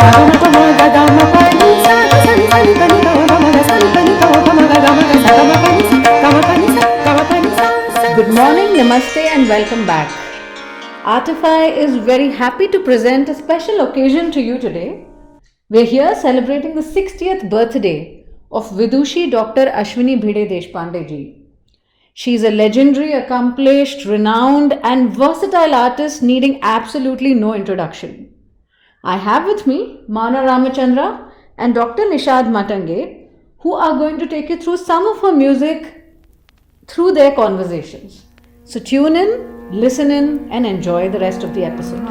Good morning, namaste and welcome back. Artyfy is very happy to present a special occasion to you today. We're here celebrating the 60th birthday of Vidushi Dr. Ashwini Bhide Deshpande ji. She's a legendary, accomplished, renowned and versatile artist needing absolutely no introduction. I have with me Mowna Ramachandra and Dr. Nishad Matange, who are going to take you through some of her music through their conversations. So tune in, listen in and enjoy the rest of the episode.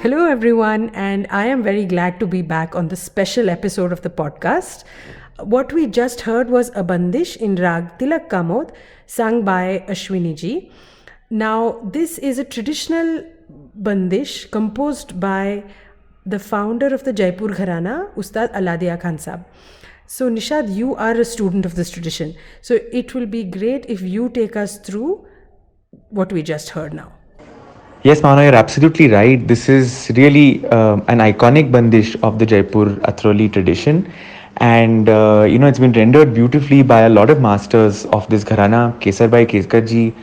Hello everyone, and I am very glad to be back on this special episode of the podcast. What we just heard was a bandish in Rag Tilak Kamod, sung by Ashwiniji. Now, this is a traditional bandish composed by the founder of the Jaipur Gharana, Ustad Aladia Khan Sahab. So Nishad, you are a student of this tradition. So it will be great if you take us through what we just heard now. Yes, Mowna, you're absolutely right. This is really an iconic bandish of the Jaipur Athroli tradition. And, it's been rendered beautifully by a lot of masters of this gharana. Kesarbhai Keskar ji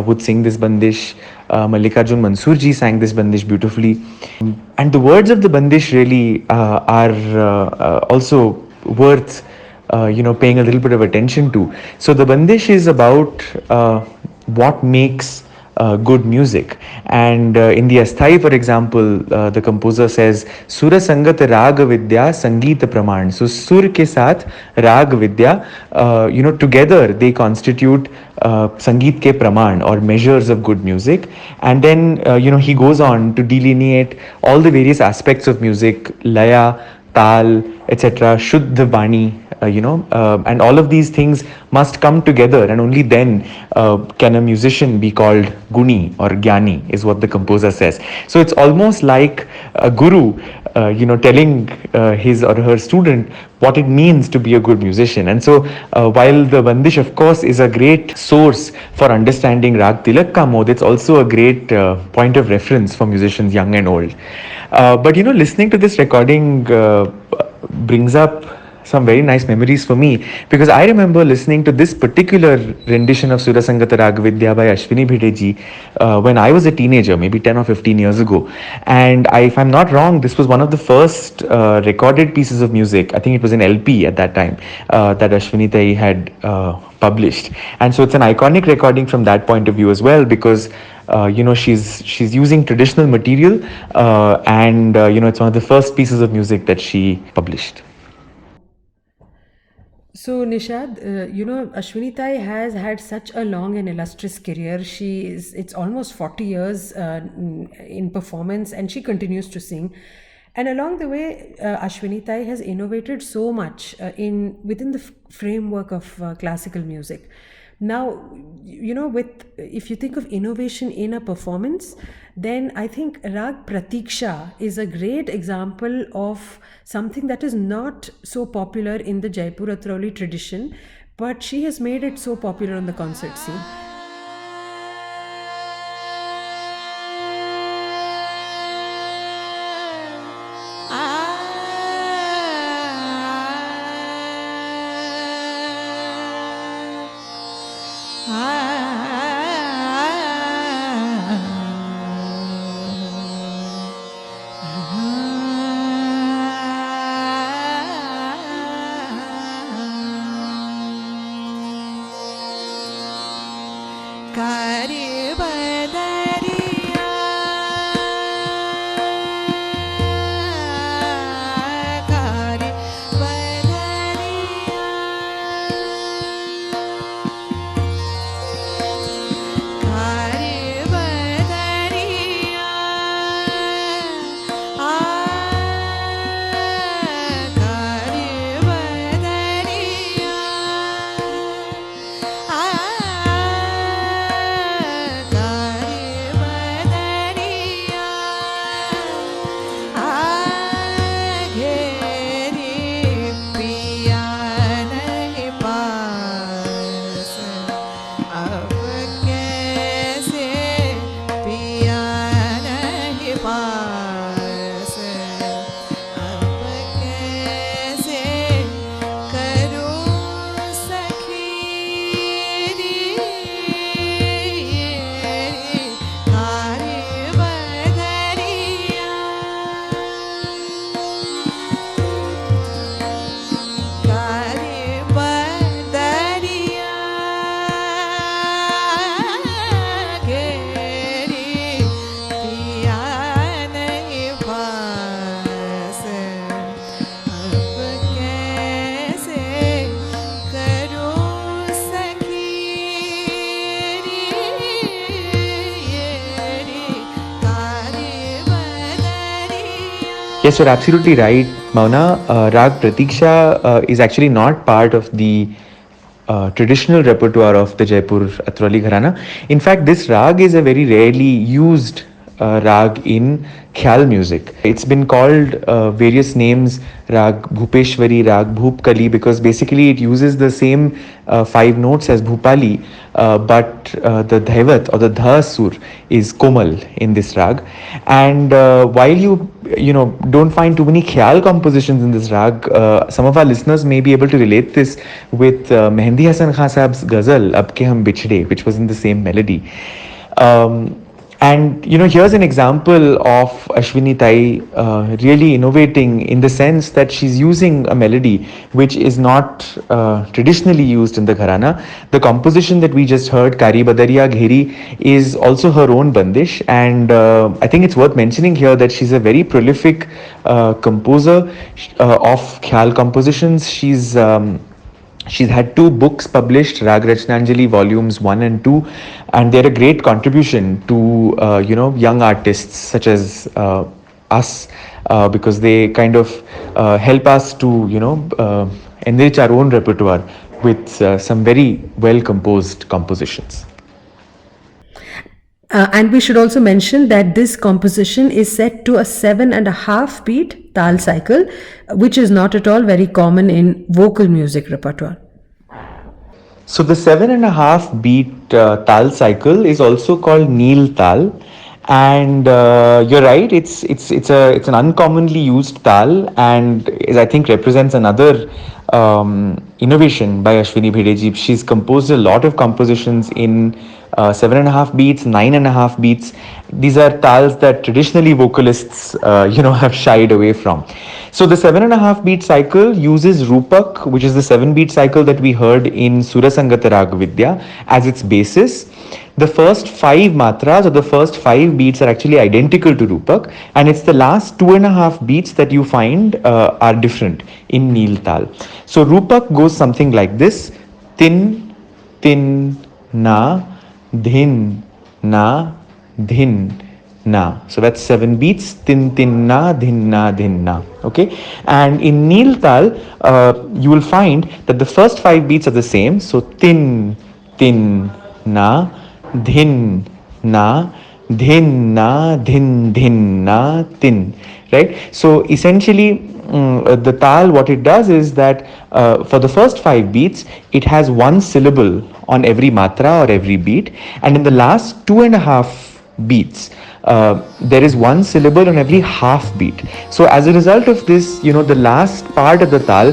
would sing this bandish. Mallikarjun Mansoor ji sang this bandish beautifully. And the words of the bandish really are also worth, paying a little bit of attention to. So the bandish is about what makes good music. And in the Asthai, for example, the composer says, Sura Sangat Rag Vidya Sangeet Praman. So Sur ke saath Rag Vidya, together they constitute Sangeet ke Praman, or measures of good music. And then, he goes on to delineate all the various aspects of music, Laya, Tal, etc., Shuddha Bani, and all of these things must come together, and only then can a musician be called Guni or Gyani, is what the composer says. So it's almost like a guru, telling his or her student what it means to be a good musician. And so, while the Bandish, of course, is a great source for understanding Rag Tilak Ka Mod, it's also a great point of reference for musicians young and old. But listening to this recording brings up some very nice memories for me, because I remember listening to this particular rendition of Surasangata Ragvidya by Ashwini Bhide Ji when I was a teenager, maybe 10 or 15 years ago. And if I'm not wrong, this was one of the first recorded pieces of music. I think it was an LP at that time that Ashwini Tai had published. And so it's an iconic recording from that point of view as well, because she's using traditional material, and it's one of the first pieces of music that she published. So, Nishad, Ashwini Tai has had such a long and illustrious career. It's almost 40 years in performance, and she continues to sing. And along the way, Ashwini Tai has innovated so much within the framework of classical music. Now, if you think of innovation in a performance, then I think Rag Pratiksha is a great example of something that is not so popular in the Jaipur Atrauli tradition, but she has made it so popular on the concert scene. Yes, you're absolutely right, Mowna. Rag Pratiksha is actually not part of the traditional repertoire of the Jaipur Atroli Gharana. In fact, this rag is a very rarely used rag in khyal music. It's been called various names, rag Bhupeshwari, rag Bhoopkali, because basically it uses the same 5 notes as Bhupali, but the dhaivat or the dha sur is komal in this rag. And while you don't find too many khyal compositions in this rag, some of our listeners may be able to relate this with Mehendi Hasan Khan Sahab's ghazal Ab Ke Hum Bichde, which was in the same melody. And here's an example of Ashwini Tai really innovating in the sense that she's using a melody which is not traditionally used in the gharana. The composition that we just heard, Kari Badariya Gheri, is also her own bandish, and I think it's worth mentioning here that she's a very prolific composer of khyal compositions. She's had two books published, Rag Rachnanjali volumes 1 and 2, and they're a great contribution to young artists such as us, because they kind of help us to enrich our own repertoire with some very well composed compositions. And we should also mention that this composition is set to a 7.5 beat tal cycle, which is not at all very common in vocal music repertoire. So the 7.5 beat tal cycle is also called Neel tal, and you're right. It's an uncommonly used tal, and I think represents another innovation by Ashwini Bhide Ji. She's composed a lot of compositions in 7.5 beats, 9.5 beats. These are tals that traditionally vocalists have shied away from. So the 7.5 beat cycle uses Rupak, which is the 7 beat cycle that we heard in Surasangata Rag Vidya, as its basis. The first 5 matras or the first 5 beats are actually identical to Rupak, and it's the last 2.5 beats that you find are different in Neel Tal. So Rupak goes something like this: tin, tin, na, dhin, na, dhin, na. So that's 7 beats: tin, tin, na, dhin, na, dhin, na. Okay, and in Neel Tal, you will find that the first 5 beats are the same. So tin, tin, na, dhin, na, dhin, na, dhin, dhin, na, tin. Right? So essentially, the tal, what it does is that for the first 5 beats, it has one syllable on every matra or every beat, and in the last 2.5 beats, there is one syllable on every half beat. So as a result of this, the last part of the tal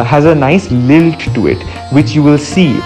has a nice lilt to it, which you will see.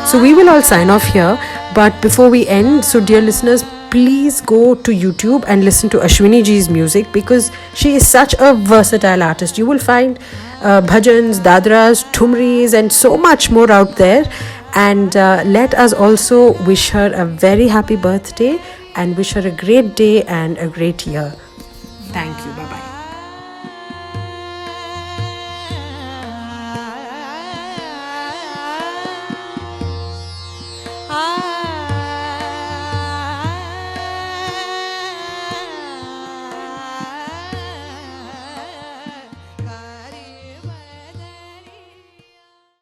So we will all sign off here, but before we end, so dear listeners, please go to YouTube and listen to Ashwiniji's music, because she is such a versatile artist. You will find bhajans, dadras, thumris, and so much more out there. And let us also wish her a very happy birthday and wish her a great day and a great year. Thank you. Bye-bye.